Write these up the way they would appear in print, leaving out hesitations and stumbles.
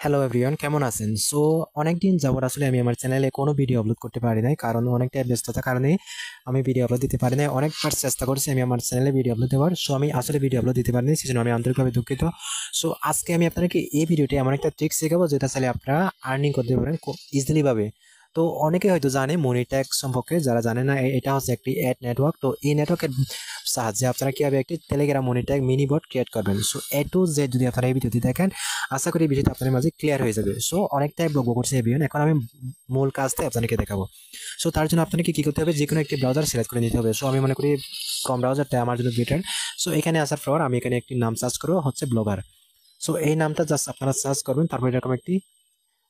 Hello everyone, কেমন আছেন? So অনেকদিন যাবত আসলে আমি আমার চ্যানেলে কোনো ভিডিও আপলোড করতে পারি নাই, কারণ অনেকটা ব্যস্ততার কারণে আমি ভিডিও আপলোড দিতে পারি নাই। অনেকবার চেষ্টা করছি আমি আমার চ্যানেলে ভিডিও আপলোড দেওয়ার, সো আমি আসলে ভিডিও আপলোড দিতে পারিনি, সেজন্য আমি আন্তরিকভাবে দুঃখিত। সো আজকে আমি আপনাদেরকে এই ভিডিওতে এমন একটা ট্রিক শেখাবো যেটা চাইলে আপনারা আর্নিং করতে পারেন খুব ইজিলি ভাবে। তো অনেকে হয়তো জানে মনি ট্যাগ সম্পর্কে, যারা জানে না এটা হচ্ছে একটি অ্যাড নেটওয়ার্ক। তো এই নেটওয়ার্কের সাহায্যে আপনারা কিভাবে একটি টেলিগ্রাম মনি ট্যাগ মিনি বট ক্রিয়েট করবেন। সো এ টু জেড যদি আপনারা এই ভিডিওটি দেখেন, আশা করি বিষয়টা আপনাদের মাঝে ক্লিয়ার হয়ে যাবে। সো অনেকটাই বকবক করছে এভিয়ান, এখন আমি মূল কাজটা আপনাদেরকে দেখাবো। সো তার জন্য আপনাকে কি করতে হবে, যে কোনো একটি ব্রাউজার সিলেক্ট করে নিতে হবে। সো আমি মনে করি ক্রোম ব্রাউজারটা আমার জন্য বেটার। সো এখানে আসার পর আমি এখানে একটি নাম সার্চ করবো, হচ্ছে ব্লগার। সো এই নামটা জাস্ট আপনারা সার্চ করবেন, তারপর এরকম একটি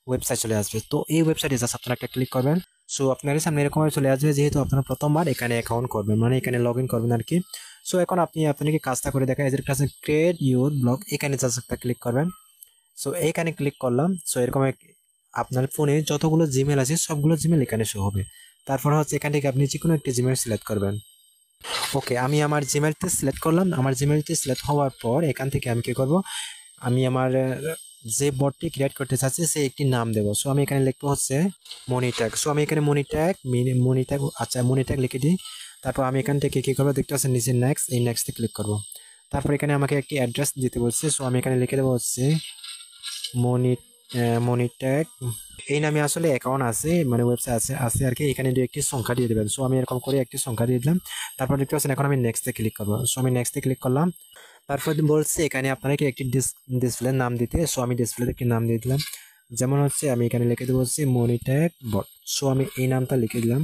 ওয়েবসাইট চলে আসবে। তো এই ওয়েবসাইটে জাস্ট আপনারা একটা ক্লিক করবেন। সো আপনার সামনে এরকম চলে আসবে, যেহেতু আপনারা প্রথমবার এখানে অ্যাকাউন্ট করবেন, মানে এখানে লগ ইন করবেন আর কি। সো এখন আপনাকে কাজটা করে দেখা, এদের কাছে ক্রিয়েট ইউর ব্লগ, এখানে জাস্ট একটা ক্লিক করবেন। সো এইখানে ক্লিক করলাম। সো এরকম আপনার ফোনে যতগুলো জিমেল আছে সবগুলো জিমেল এখানে শো হবে। তারপর হচ্ছে এখান থেকে আপনি যে কোনো একটি জিমেল সিলেক্ট করবেন। ওকে, আমি আমার জিমেলতে সিলেক্ট করলাম। আমার জিমেলটি সিলেক্ট হওয়ার পর এখান থেকে আমি কি করব, আমি আমার যে বটটি ক্রিয়েট করতে চাচ্ছি সে একটি নাম দেবো। সো আমি এখানে লিখবো হচ্ছে মনিট্যাগ। সো আমি এখানে মনিট্যাগ আচ্ছা মনিট্যাগ লিখে দিই। তারপর আমি এখান থেকে কি করবো, দেখতে পাচ্ছেন নিচে নেক্সট, এই নেক্সটে ক্লিক করব। তারপর এখানে আমাকে একটি অ্যাড্রেস দিতে বলছে। সো আমি এখানে লিখে দেবো হচ্ছে মনি মনিট্যাগ। এই নামে আসলে অ্যাকাউন্ট আছে, মানে ওয়েবসাইট আছে আছে আর কি। এখানে দু একটি সংখ্যা দিয়ে দেবেন। সো আমি এরকম করে একটি সংখ্যা দিয়ে দিলাম। তারপর দেখতে পাচ্ছেন এখন আমি নেক্সটে ক্লিক করবো। সো আমি নেক্সটে ক্লিক করলাম। তারপর বলছে এখানে আপনাকে একটি ডিসপ্লে নাম দিতে। সো আমি ডিসপ্লেতে একটি নাম দিয়ে দিলাম, যেমন হচ্ছে আমি এখানে লিখে দেবো হচ্ছে মনিট্যাগ বট। সো আমি এই নামটা লিখে দিলাম।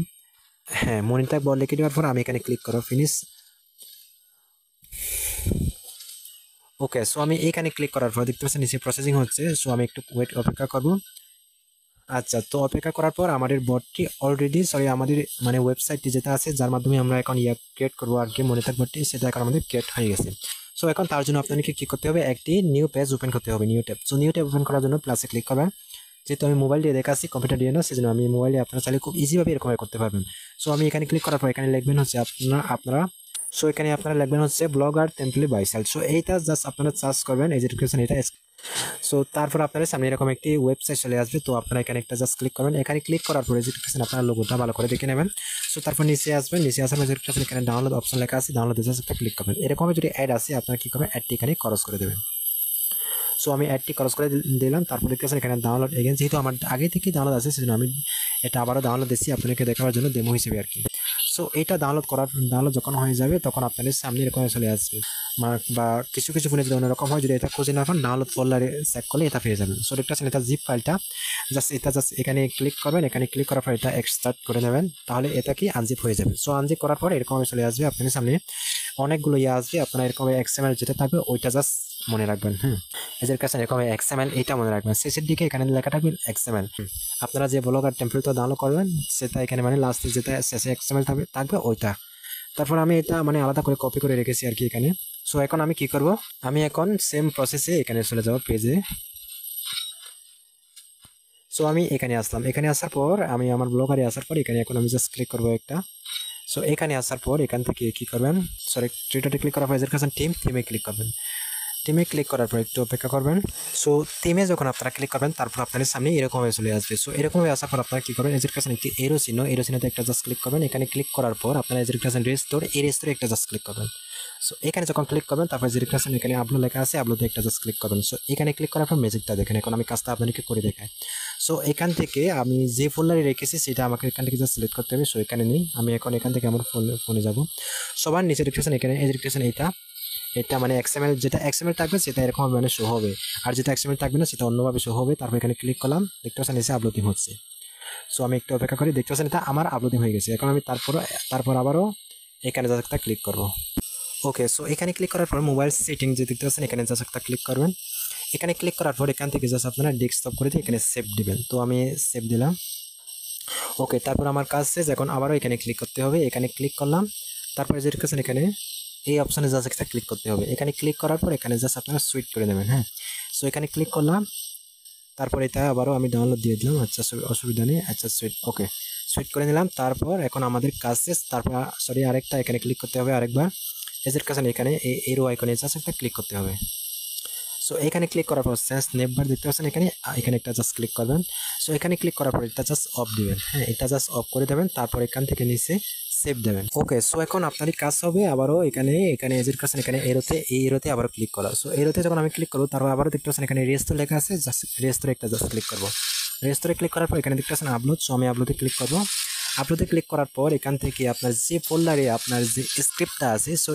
হ্যাঁ, মনিট্যাগ বট লিখে দেওয়ার পর আমি এখানে ক্লিক করো ফিনিশ। ওকে, সো আমি এখানে ক্লিক করার পর দেখতে পাচ্ছেন নিচে প্রসেসিং হচ্ছে। সো আমি একটু অপেক্ষা করবো। আচ্ছা, তো অপেক্ষা করার পর আমাদের বটটি অলরেডি আমাদের মানে ওয়েবসাইটটি যেটা আছে যার মাধ্যমে আমরা এখন ক্রিয়েট করবো আর কি মনিটর বটটি, সেটা এখন আমাদের ক্রিয়েট হয়ে গেছে। সো এখন তার জন্য আপনাকে কি করতে হবে, একটি নিউ পেজ ওপেন করতে হবে, new tab. So new tab open করার জন্য প্লাসে ক্লিক করবেন। যেহেতু আমি মোবাইল দিয়ে দেখাচ্ছি, কম্পিউটার দিয়ে না, সেজন্য আমি মোবাইলে আপনারা চাইলে খুব ইজিভাবে এরকম করতে পারবেন। সো আমি এখানে ক্লিক করার পর এখানে লিখবেন হচ্ছে আপনারা সো এখানে আপনারা লিখবেন হচ্ছে ব্লগার টেম্পলি বাইসাইল। সো এইটা জাস্ট আপনারা সার্চ করবেন, এই যে ডিসক্রিপশন এটা। সো তারপর আপনাদের সামনে এরকম একটি ওয়েবসাইট চলে আসবে। তো আপনারা এখানে একটা জাস্ট ক্লিক করবেন। এখানে ক্লিক করার পরে যে আপনারা লোগোটা ভালো করে দেখে নেবেন। সো তারপর নিচে আসবেন, নিচে আসার পর এখানে ডাউনলোড অপশন লেখা আছে, ডাউনলোড জাস্ট একটা ক্লিক করবেন। এরকম যদি অ্যাড আসে আপনারা কি করবেন, অ্যাডটি এখানে ক্রস করে দেবেন। সো আমি অ্যাডটি ক্রস করে দিলাম। তারপর দেখতেছেন এখানে ডাউনলোড এগেন, যেহেতু আমার আগে থেকেই ডাউনলোড আছে সেজন্য আমি এটা আবারও ডাউনলোড দিচ্ছি আপনাদেরকে দেখাবার জন্য, ডেমো হিসেবে আর কি। সো এটা ডাউনলোড যখন হয়ে যাবে তখন আপনাদের সামনে এরকম চলে আসবে। বা কিছু কিছু ফোনে যদি অন্যরকম হয়, যদি এটা খুঁজে না পান ডাউনলোড ফোল্ডারে চেক করলে এটা পেয়ে যাবেন। সো দেখতেছেন এটা জিপ ফাইলটা, জাস্ট এখানে ক্লিক করবেন। এখানে ক্লিক করার পর এটা এক্সট্রাক্ট করে নেবেন, তাহলে এটা কি আনজিপ হয়ে যাবে। সো আনজিপ করার পর এরকম চলে আসবে আপনাদের সামনে, অনেকগুলো আসবে। আপনার এরকম এক্সএমএল যেটা থাকবে ওইটা জাস্ট মনে রাখবেন। এদের কাছে এরকম এক্সএমএল এটা মনে রাখবেন। শেষের দিকে এখানে লেখা থাকবে এক্সএমএল। আপনারা যে ব্লগার টেমপ্লেটটা ডাউনলোড করবেন সেটা এখানে মানে লাস্টে যেটা শেষে এক্সএমএল থাকবে ওইটা। তারপর আমি এটা মানে আলাদা করে কপি করে রেখেছি আর কি এখানে। সো এখন আমি কি করব, আমি এখন সেম প্রসেসে এখানে চলে যাব পেজে। সো আমি এখানে আসলাম, এখানে আসার পর আমি আমার ব্লগারে আসার পর এখানে এখন আমি জাস্ট ক্লিক করবো একটা। সো এখানে আসার পর এখান থেকে কি করবেন, সরি টুইটারে ক্লিক করার পর এদের কাছে থিমে ক্লিক করবেন। টিমে ক্লিক করার পর একটু অপেক্ষা করবেন। সো টিমে যখন আপনারা ক্লিক করবেন তারপর আপনাদের সামনে এরকমভাবে চলে আসবে। সো এরকমভাবে আসার পর আপনারা কি করবেন, এজের কাছে একটি এরো চিহ্নতে একটা জাস্ট ক্লিক করবেন। এখানে ক্লিক করার পর আপনারা এজের কাছে রেস্টোর একটা জাস্ট ক্লিক করবেন। সো এখানে যখন ক্লিক করবেন তারপর এজের কাছে এখানে আপলোড লেখা আছে, আপলোডে একটা জাস্ট ক্লিক করবেন। সো এখানে ক্লিক করার পর ম্যাজিকটা দেখেন, এখন আমি কাজটা আপনাদেরকে করে দেখাই। সো এখান থেকে আমি যে ফোল্ডারে রেখেছি সেটা আমাকে এখান থেকে জাস্ট সিলেক্ট করতে হবে। সো এখানে নেই, আমি এখন এখান থেকে আমার ফোনে যাব। সবার নিচে দেখতেছেন এখানে এজের কাছে এটা মানে এক্সএমএল, যেটা এক্সএমএল থাকবে সেটা এরকম মানে শো হবে, আর যেটা এক্সএমএল থাকবে না সেটা অন্যভাবে শো হবে। তারপর এখানে ক্লিক করলাম, দেখতে পাচ্ছেন এসে আপলোডিং হচ্ছে। সো আমি একটু অপেক্ষা করি, দেখতে পাচ্ছেন এটা আমার আপলোডিং হয়ে গেছে। এখন আমি তারপর আবারও এখানে জাস্ট একটা ক্লিক করব। ওকে, সো এখানে ক্লিক করার পর মোবাইল সেটিং যে দেখতে পাচ্ছেন এখানে জাস্ট একটা ক্লিক করবেন। এখানে ক্লিক করার পর এখান থেকে জাস্ট আপনারা ডেস্কটপ করে দিয়ে এখানে সেভ দিবেন। তো আমি সেভ দিলাম। ওকে, তারপর আমার কাজ শেষ। এখন আবারও এখানে ক্লিক করতে হবে, এখানে ক্লিক করলাম। তারপরে যে দেখতেছেন এখানে এই অপশনে জাস্ট একটা ক্লিক করতে হবে। এখানে ক্লিক করার পর এখানে জাস্ট আপনারা সুইট করে নেবেন। সো এখানে ক্লিক করলাম। তারপর এটা আবারও আমি ডাউনলোড দিয়ে দিলাম। আচ্ছা, অসুবিধা নেই। আচ্ছা সুইট, ওকে সুইট করে নিলাম। তারপর এখন আমাদের কাজ শেষ। তারপর আরেকটা এখানে ক্লিক করতে হবে আরেকবার। এজের কাছে এখানে এরো আইকনে জাস্ট একটা ক্লিক করতে হবে। সো এখানে ক্লিক করার পর সেন্স নেভার দেখতে পাচ্ছেন এখানে এখানে একটা জাস্ট ক্লিক করবেন। সো এখানে ক্লিক করার পর এটা জাস্ট অফ দিবেন, হ্যাঁ এটা জাস্ট অফ করে দেবেন, তারপর এখান থেকে নিচে সেভ দেবেন। ওকে, সো এখন আপনারই কাজ হবে আবারও এখানে এখানে এজের কাছে এখানে এরোতে এই এরোতে আবারও ক্লিক করা। সো এরোতে যখন আমি ক্লিক করবো তারপর আবারও দেখতে পাচ্ছেন এখানে রেজিস্টার লেখা আছে, জাস্ট রেজিস্টারে একটা জাস্ট ক্লিক করবো। রেজিস্টারে ক্লিক করার পর এখানে দেখতে পাচ্ছেন আপলোড, সো আমি আপলোডে ক্লিক করবো। আপলোডে ক্লিক করার পর এখান থেকে আপনার যে ফোল্ডারে আপনার যে স্ক্রিপ্টটা আছে, সো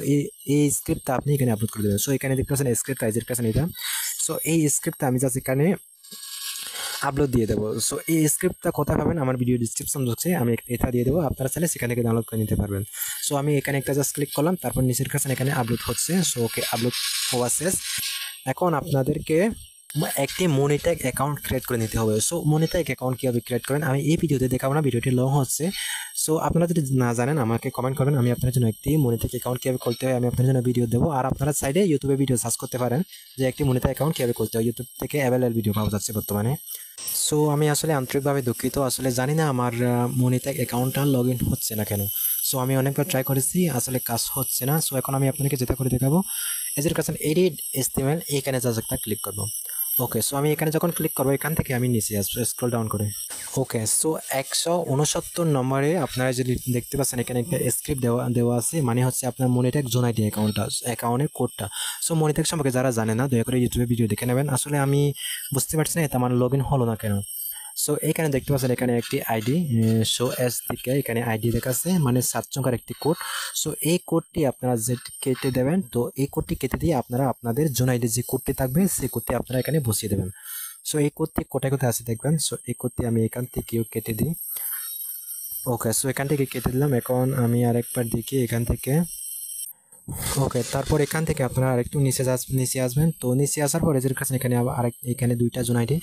এই স্ক্রিপ্টটা আপনি এখানে আপলোড করে দেবেন। সো এখানে দেখতে পাচ্ছেন স্ক্রিপ্ট এজের কাছে এটা। সো এই স্ক্রিপ্টটা আমি জাস্ট এখানে আপলোড দিয়ে দেবো। সো এই স্ক্রিপ্টটা কোথায় পাবেন, আমার ভিডিও ডিসক্রিপশন বক্সে আমি এটা দিয়ে দেবো, আপনারা চাইলে সেখান থেকে ডাউনলোড করে নিতে পারবেন। সো আমি এখানে একটা জাস্ট ক্লিক করলাম, তারপর নিচের কাছে এখানে আপলোড হচ্ছে। সো ওকে, আপলোড হওয়া শেষ। এখন আপনাদেরকে একটি মনিট্যাগ অ্যাকাউন্ট ক্রিয়েট করে নিতে হবে। সো মনিট্যাগ অ্যাকাউন্ট কীভাবে ক্রিয়েট করেন আমি এই ভিডিওতে দেখাবো না, ভিডিওটি লং হচ্ছে। সো আপনারা যদি না জানেন আমাকে কমেন্ট করবেন, আমি আপনার জন্য একটি মনিট্যাগ অ্যাকাউন্ট কীভাবে করতে হয় আমি আপনার জন্য ভিডিও দেবো। আর আপনারা সাইডে ইউটিউবে ভিডিও সার্চ করতে পারেন যে একটি মনিট্যাগ অ্যাকাউন্ট কীভাবে করতে হয়, ইউটিউব থেকে অ্যাভেলেবল ভিডিও পাওয়া যাচ্ছে বর্তমানে। সো আমি আসলে আন্তরিকভাবে দুঃখিত, আসলে জানি না আমার মনিট্যাগ অ্যাকাউন্টটা লগ ইন হচ্ছে না কেন। সো আমি অনেকবার ট্রাই করেছি, আসলে কাজ হচ্ছে না। সো এখন আমি আপনাকে যেটা করে দেখাবো, এজের কাছে এডিট HTML এইখানে জাস্ট একটা ক্লিক করবো। ওকে, সো আমি এখানে যখন ক্লিক করবো এখান থেকে আমি নিচে আসবো স্ক্রল ডাউন করে। ওকে, সো 169 নম্বরে আপনারা যদি দেখতে পাচ্ছেন এখানে একটা স্ক্রিপ্ট দেওয়া আছে, মানে হচ্ছে আপনার মনিট্যাগ জোন আইডি অ্যাকাউন্টের কোডটা। সো মনিট্যাগ সম্পর্কে যারা জানে না দয়া করে ইউটিউবে ভিডিও দেখে নেবেন। আসলে আমি বুঝতে পারছি না এটা আমার লগ ইন হলো না কেন। সো এখানে দেখতে পাচ্ছেন এখানে একটি আইডি শো এস দিকে এখানে আইডি দেখাচ্ছে, মানে 7 সংখ্যার একটি কোড। সো এই কোডটি আপনারা যে কেটে দেবেন, তো এই কোডটি কেটে দিয়ে আপনারা আপনাদের জোন আইডি যে কোডটি থাকবে সেই কোডটি আপনারা এখানে বসিয়ে দেবেন। সো এই কোডটি কোথায় কোথায় আছে দেখবেন। সো এই কোডটি আমি এখান থেকেও কেটে দিই। ওকে, সো এখান থেকে কেটে দিলাম। এখন আমি আরেকবার দেখি এখান থেকে। ওকে, তারপর এখান থেকে আপনারা আরেকটু নিচে আসবেন। তো নিচে আসার পর এদের কাছে এখানে আবার এখানে দুইটা জোন আইডি।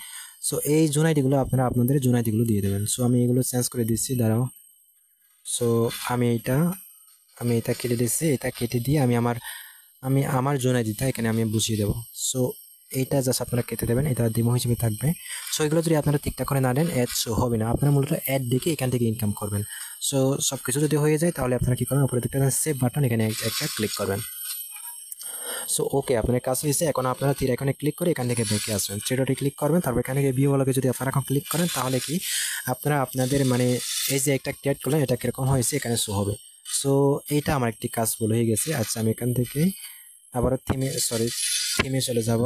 সো এই জোন আইডিগুলো আপনারা আপনাদের জোন আইডিগুলো দিয়ে দেবেন। সো আমি এগুলো চেঞ্জ করে দিচ্ছি, দাঁড়াও। সো আমি এটা কেটে দিচ্ছি, এটা কেটে দিয়ে আমি আমার জোন আইডিটা এখানে আমি বসিয়ে দেবো। সো এইটা জাস্ট আপনারা কেটে দেবেন, এটা ডেমো হিসেবে থাকবে। সো এগুলো যদি আপনারা ঠিকঠাক করে না দেন অ্যাড শো হবে না, আপনারা মূলত অ্যাড দেখে এখান থেকে ইনকাম করবেন। সো সব কিছু যদি হয়ে যায় তাহলে আপনারা কী করবেন, উপরে দেখতে সেভ বাটন এখানে একটা ক্লিক করবেন। সো ওকে, আপনার কাজ হয়েছে। এখন আপনারা তীর আইকনে ক্লিক করে এখান থেকে দেখে আসবেন, থ্রি ডটে ক্লিক করবেন, তারপর এখানে গিয়ে ভিউ ব্লগে যদি আপনারা এখন ক্লিক করেন তাহলে কি আপনারা আপনাদের মানে এই যে একটা ক্রিয়েট করলেন এটা কীরকম হয়েছে এখানে শো হবে। সো এইটা আমার একটি কাজ বলে হয়ে গেছে। আচ্ছা, আমি এখান থেকে আবারও থিমে চলে যাব।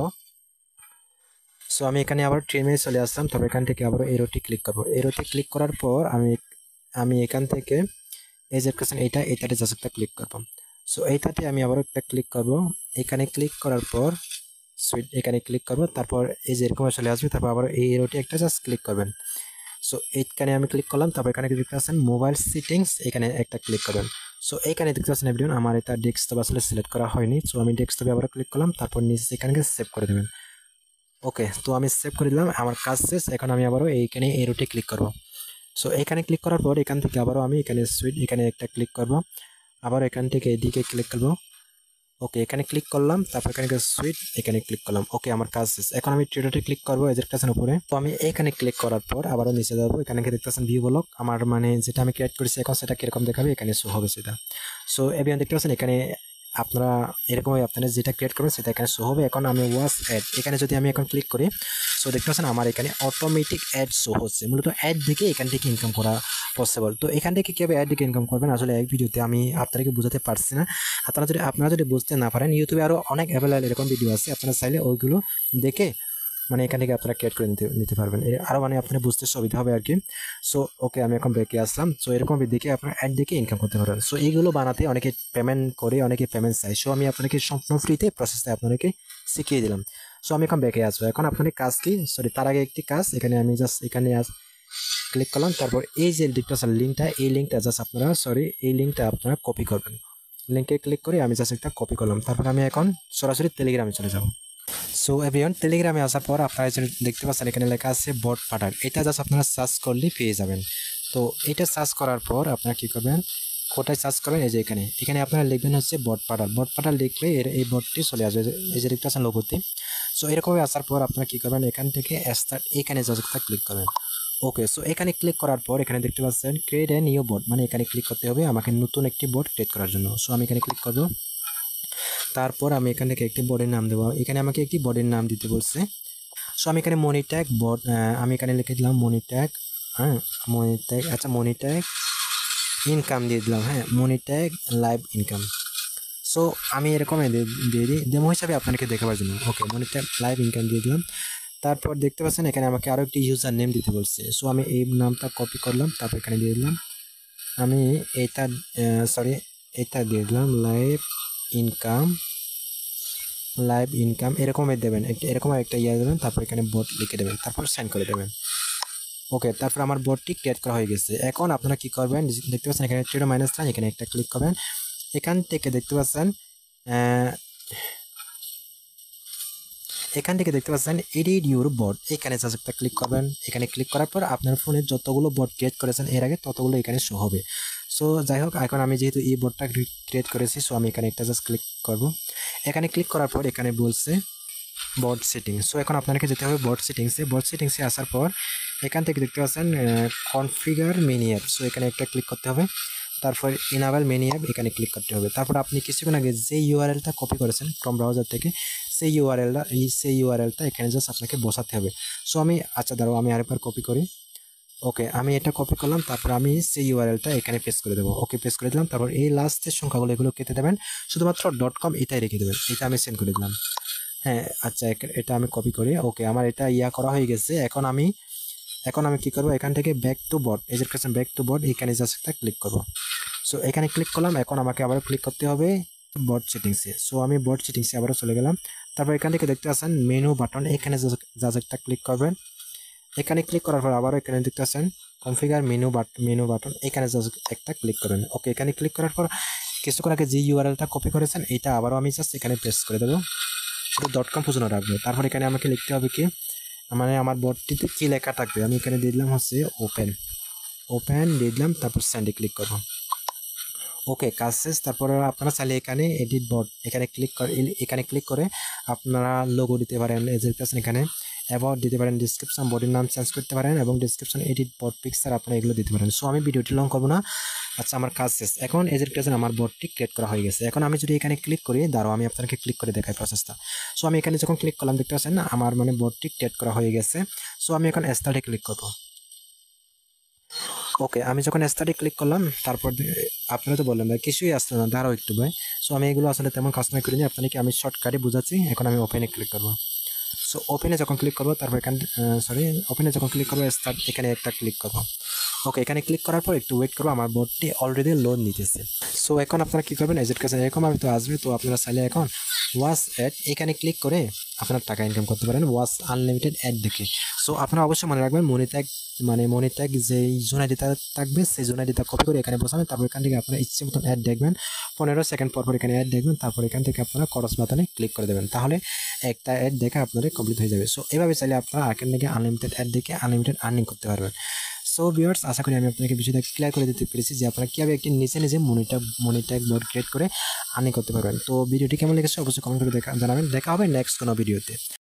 সো আমি এখানে আবার ট্রিমে চলে আসলাম, তবে এখান থেকে আবার এরোটি ক্লিক করবো। এরোটি ক্লিক করার পর আমি এখান থেকে এই যে এটাতে জাস্ট একটা ক্লিক করবো। সো এইটাতে আমি আবার একটা ক্লিক করব। এখানে ক্লিক করার পর সুইট এখানে ক্লিক করব, তারপর এই যে এরকম চলে আসবে, তারপর আবার এই এরোটি একটা জাস্ট ক্লিক করবেন। সো এইখানে আমি ক্লিক করলাম, তারপর এখানে দেখতে পাচ্ছেন মোবাইল সেটিংস এখানে একটা ক্লিক করবেন। সো এইখানে দেখতে পাচ্ছেন এভরিওয়ান আমার এটা ডেস্কটপ আসলে সিলেক্ট করা হয়নি। সো আমি ডেস্কটপে আবার ক্লিক করলাম, তারপর নিচে এখানে সেভ করে দেবেন। ওকে, তো আমি সেভ করে দিলাম, আমার কাজ শেষ। এখন আমি আবারও এইখানে এরোটি ক্লিক করব। সো এখানে ক্লিক করার পর এখান থেকে আবারও আমি এখানে সুইট এখানে একটা ক্লিক করব, আবার এখান থেকে এদিকে ক্লিক করব। ওকে, এখানে ক্লিক করলাম, তারপর এখানে সুইট এখানে ক্লিক করলাম। ওকে, আমার কাজ শেষ। এখন আমি ট্রেডারে ক্লিক করবো এজের কাছে উপরে। তো আমি এখানে ক্লিক করার পর আবারও নিচে যাবো, এখানে দেখতেছেন ভিউ ব্লগ আমার মানে যেটা আমি ক্রিয়েট করেছি এখন সেটা কিরকম দেখাবে এখানে শো হবে সেটা। সো এবার দেখতে পাচ্ছেন এখানে আপনারা এরকমই আপনারা যেটা ক্রিয়েট করবেন সেটা এখানে শো হবে। এখন আমি ওয়াচ অ্যাড এখানে যদি আমি এখন ক্লিক করি, সো দেখতে পাচ্ছেন আমার এখানে অটোমেটিক অ্যাড শো হচ্ছে। মূলত অ্যাড দেখে এখান থেকে ইনকাম করা পসিবল। তো এখান থেকে কীভাবে অ্যাড দেখে ইনকাম করবেন আসলে এক ভিডিওতে আমি আপনাদেরকে বোঝাতে পারছি না। আপনারা যদি বুঝতে না পারেন ইউটিউবে আরও অনেক অ্যাভেলেবল এরকম ভিডিও আছে, আপনারা চাইলে ওইগুলো দেখে মানে এখান থেকে আপনারা ক্রিয়েট করে নিতে পারবেন, আরও মানে আপনার বুঝতে সুবিধা হবে আর কি। সো ওকে, আমি এখন ব্রেকে আসলাম। সো এরকম দেখে আপনার অ্যাড দেখে ইনকাম করতে পারবেন। সো এইগুলো বানাতে অনেকে পেমেন্ট করে, অনেকে পেমেন্ট চাই। সো আমি আপনাকে সম্পূর্ণ ফ্রিতে প্রসেসটা আপনাকে শিখিয়ে দিলাম। সো আমি এখন ব্রেকে আসবো। এখন আপনাদের কাজ কি, তার আগে একটি কাজ, এখানে আমি জাস্ট এখানে ক্লিক করলাম, তারপর এই যে লিঙ্কটা এই লিঙ্কটা জাস্ট আপনারা কপি করবেন। লিঙ্কে ক্লিক করে আমি জাস্ট একটা কপি করলাম, তারপর আমি এখন সরাসরি টেলিগ্রামে চলে যাব। সো এভরিওয়ান, টেলিগ্রামে আসার পর আপনারা দেখতে পাচ্ছেন এখানে লেখা আছে বট পাঠান, এটা জাস্ট আপনারা সার্চ করলে পেয়ে যাবেন। তো এটা সার্চ করার পর আপনারা কী করবেন, কোথায় সার্চ করবেন, এই যে এখানে আপনারা লিখবেন হচ্ছে বট পাঠান লিখলে এই বটটি চলে আসবে, এই যে দেখতে পাচ্ছেন লোগোতে। সো এরকমই আসার পর আপনারা কী করবেন, এখান থেকে স্টার্ট এখানে জাস্ট ক্লিক করবেন। ওকে, সো এখানে ক্লিক করার পর এখানে দেখতে পাচ্ছেন ক্রিয়েট এ নিউ বট, মানে এখানে ক্লিক করতে হবে আমাকে নতুন একটি বট ক্রিয়েট করার জন্য। সো আমি এখানে ক্লিক করবো। তারপর আমি এখান থেকে একটি বডির নাম দেবো, এখানে আমাকে একটি বডির নাম দিতে বলছে। সো আমি এখানে মনি ট্যাগ বড, আমি এখানে লিখে দিলাম মনি ট্যাগ, হ্যাঁ মনি ট্যাগ, আচ্ছা মনি ট্যাগ ইনকাম দিয়ে দিলাম, হ্যাঁ মনি ট্যাগ লাইভ ইনকাম। সো আমি এরকম দিয়ে দিই ডেমো হিসাবে আপনাকে দেখাবার জন্য। ওকে মনি ট্যাগ লাইভ ইনকাম দিয়ে দিলাম। তারপর দেখতে পাচ্ছেন এখানে আমাকে আরও একটি ইউজার নেম দিতে বলছে। সো আমি এই নামটা কপি করলাম, তারপর এখানে দিয়ে দিলাম, আমি এইটা এটা দিয়ে দিলাম লাইভ ইনকাম এরকমই দেবেন, এরকম একটা ইয়ে দেবেন, তারপর এখানে বোট লিখে দেবেন, তারপর সাইন করে দেবেন। ওকে তারপর আমার বোটটি ক্রিয়েট করা হয়ে গেছে। এখন আপনারা কি করবেন, দেখতে পাচ্ছেন এখানে টিরো মাইনাস লাইন, এখানে একটা ক্লিক করবেন। এখান থেকে দেখতে পাচ্ছেন এডিট ইউর বট, এখানে জাস্ট একটা ক্লিক করবেন। এখানে ক্লিক করার পর আপনার ফোনে যতগুলো বট ক্রিয়েট করেছেন এর আগে ততগুলো এখানে শো হবে। সো যাই হোক, এখন আমি যেহেতু এই বটটা ক্রিয়েট করেছি, সো আমি এখানে একটা জাস্ট ক্লিক করব। এখানে ক্লিক করার পর এখানে বলছে বট সেটিং। সো এখন আপনাকে যেতে হবে বট সেটিংসে আসার পর এখান থেকে দেখতে পাচ্ছেন কনফিগার মেনি অ্যাপ। সো এখানে একটা ক্লিক করতে হবে, তারপর ইনাবেল মেনি অ্যাপ এখানে ক্লিক করতে হবে। তারপর আপনি কিছুক্ষণ আগে যে ইউআরএলটা কপি করেছেন ক্রোম ব্রাউজার থেকে, সেই ইউআরএলটা এখানে জাস্ট আপনাকে বসাতে হবে। সো আমি দাঁড়াও আমি আরেকবার কপি করি। ওকে আমি এটা কপি করলাম, তারপর আমি সেই ইউআরএলটা এখানে পেস্ট করে দেবো। ওকে পেস্ট করে দিলাম। তারপর এই লাস্টের সংখ্যাগুলো এগুলো কেটে দেবেন, শুধুমাত্র .com এটাই রেখে দেবেন। এটা আমি সেন্ড করে দিলাম। হ্যাঁ আচ্ছা, এটা আমি কপি করি। ওকে আমার এটা করা হয়ে গেছে। এখন আমি কি করব, এখান থেকে back to bot, back to bot এখানে জাস্ট একটা ক্লিক করব। সো এখানে ক্লিক করলাম। এখন আমাকে আবার ক্লিক করতে হবে বট সেটিংসে। সো আমি বট সেটিংসে আবারও চলে গেলাম। তারপর এখান থেকে দেখতে পাচ্ছেন মেনু বাটন, এখানে জাস্ট একটা ক্লিক করবেন। এখানে ক্লিক করার পর আবারও এখানে দেখতে পাচ্ছেন কনফিগার মেনু বাটন, এখানে জাস্ট একটা ক্লিক করবেন। ওকে এখানে ক্লিক করার পর কিছুক্ষণ আগে যে ইউআরএলটা কপি করেছেন এটা আবারও আমি জাস্ট এখানে পেস্ট করে দেবো, শুধু .com পর্যন্ত রাখবো। তারপর এখানে আমাকে লিখতে হবে কি, মানে আমার বটটিতে কি লেখা থাকবে, আমি এখানে দিয়ে দিলাম হচ্ছে ওপেন দিয়ে দিলাম, তারপর সেন্ডে ক্লিক করবো। ওকে কাজ শেষ। তারপর আপনারা চাইলে এখানে এডিট বট এখানে ক্লিক করে আপনারা লোগো দিতে পারেন, এখানে অ্যাবাউট দিতে পারেন, ডিসক্রিপশন বডির নাম চেঞ্জ করতে পারেন এবং ডিসক্রিপশন এডিট বট পিকচার আপনারা এগুলো দিতে পারেন। সো আমি ভিডিওটি লং করবো না। আচ্ছা আমার কাজ শেষ। এখন আমার বটটি ক্রিয়েট করা হয়ে গেছে। এখন আমি যদি এখানে ক্লিক করি, দাঁড়াও আমি আপনাকে ক্লিক করে দেখাই প্রসেসটা। সো আমি এখানে যখন ক্লিক করলাম দেখতে পাচ্ছেন আমার মানে বটটি ক্রিয়েট করা হয়ে গেছে। সো আমি এখন স্টার্টে ক্লিক করবো। ওকে আমি যখন স্টার্টে ক্লিক করলাম, তারপর আপনারা তো বললেন ভাই কিছুই আসলো না, দাঁড়াও একটু ভাই। সো আমি এগুলো আসলে তেমন কাস্টমাইজ করিনি, আপনাকে আমি শর্টকাটে বোঝাচ্ছি। এখন আমি ওপেনে ক্লিক করবো। সো ওপেনে যখন ক্লিক করবো, তারপর ওপেনে যখন ক্লিক করবো স্টার্ট এখানে একটা ক্লিক করবো। ওকে এখানে ক্লিক করার পর একটু ওয়েট করবো, আমার বোর্ডটি অলরেডি লোড নিতেছে। সো এখন আপনারা কি করবেন, এরকম আমি তো আসবে, তো আপনারা চাইলে এখন ওয়াচ অ্যাড এখানে ক্লিক করে আপনার টাকা ইনকাম করতে পারেন ওয়াচ আনলিমিটেড অ্যাড দেখে। সো আপনারা অবশ্যই মনে রাখবেন মনি ট্যাগ যেই জোন আইডিটা থাকবে সেই জোন আইডিটা কপি করে এখানে বসাবেন। তারপর এখান থেকে আপনারা ইচ্ছে মতন অ্যাড দেখবেন, 15 সেকেন্ড পর এখানে অ্যাড দেখবেন। তারপর এখান থেকে আপনারা ক্রস বাটনে ক্লিক করে দেবেন, তাহলে একটা অ্যাড দেখে আপনাদের কমপ্লিট হয়ে যাবে। সো এভাবে চাইলে আপনারা এখান থেকে আনলিমিটেড অ্যাড দেখে আনলিমিটেড আর্নিং করতে পারবেন। সো ভিউয়ার্স আশা করি আমি আপনাকে বিষয়টা ক্লিয়ার করে দিতে পেরেছি যে আপনারা কীভাবে একটি নিজে মনি ট্যাগ বোর্ড ক্রিয়েট করে আর্নিং করতে পারবেন। তো ভিডিওটি কেমন লেগেছে অবশ্যই কমেন্ট করে জানাবেন। দেখা হবে নেক্সট কোনো ভিডিওতে।